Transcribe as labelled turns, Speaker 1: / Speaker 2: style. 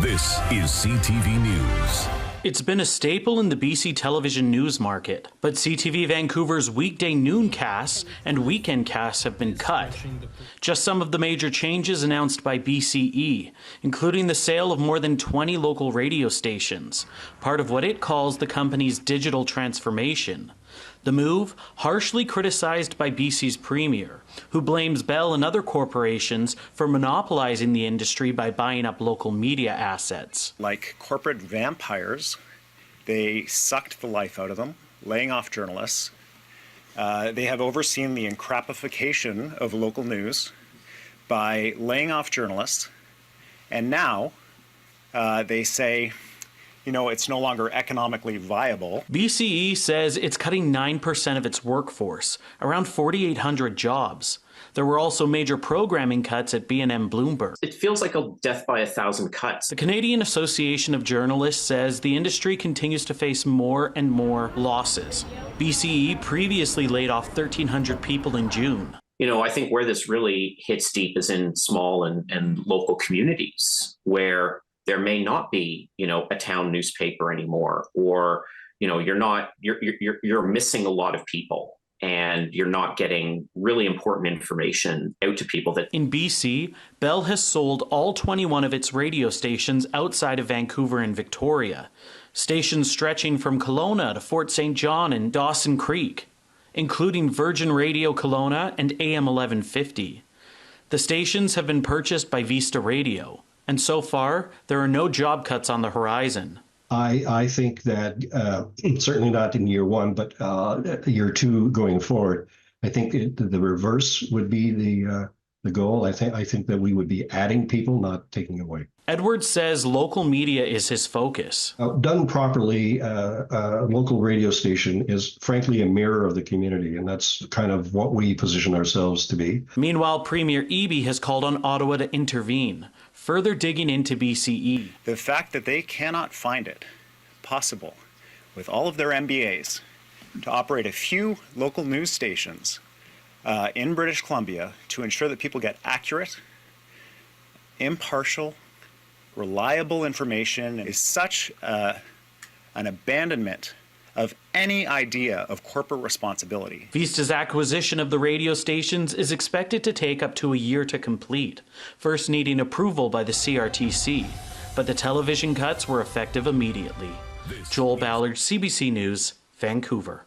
Speaker 1: This is CTV News.
Speaker 2: It's been a staple in the BC television news market, but CTV Vancouver's weekday nooncasts and weekend casts have been cut. Just some of the major changes announced by BCE, including the sale of more than 20 local radio stations, part of what it calls the company's digital transformation. The move, harshly criticized by BC's Premier, who blames Bell and other corporations for monopolizing the industry by buying up local media assets.
Speaker 3: Like corporate vampires, they sucked the life out of them, laying off journalists. They have overseen the encrapification of local news by laying off journalists, and now they say, you know, it's no longer economically viable.
Speaker 2: BCE says it's cutting 9% of its workforce, around 4,800 jobs. There were also major programming cuts at B&M Bloomberg.
Speaker 4: It feels like a death by 1,000 cuts.
Speaker 2: The Canadian Association of Journalists says the industry continues to face more and more losses. BCE previously laid off 1,300 people in June.
Speaker 4: You know, I think where this really hits deep is in small and local communities where there may not be, you know, a town newspaper anymore, or, you know, you're missing a lot of people and you're not getting really important information out to people. That
Speaker 2: in BC, Bell has sold all 21 of its radio stations outside of Vancouver and Victoria, stations stretching from Kelowna to Fort St. John and Dawson Creek, including Virgin Radio Kelowna and AM 1150. The stations have been purchased by Vista Radio. And so far, there are no job cuts on the horizon.
Speaker 5: I think that certainly not in year one, but year two going forward, I think the reverse would be the goal. I think that we would be adding people, not taking away.
Speaker 2: Edwards says local media is his focus.
Speaker 5: Done properly, a local radio station is frankly a mirror of the community, and that's kind of what we position ourselves to be.
Speaker 2: Meanwhile, Premier Eby has called on Ottawa to intervene, further digging into BCE.
Speaker 3: The fact that they cannot find it possible, with all of their MBAs, to operate a few local news stations in British Columbia to ensure that people get accurate, impartial, reliable information is such an abandonment of any idea of corporate responsibility.
Speaker 2: Vista's acquisition of the radio stations is expected to take up to a year to complete, first needing approval by the CRTC. But the television cuts were effective immediately. Joel Ballard, CBC News, Vancouver.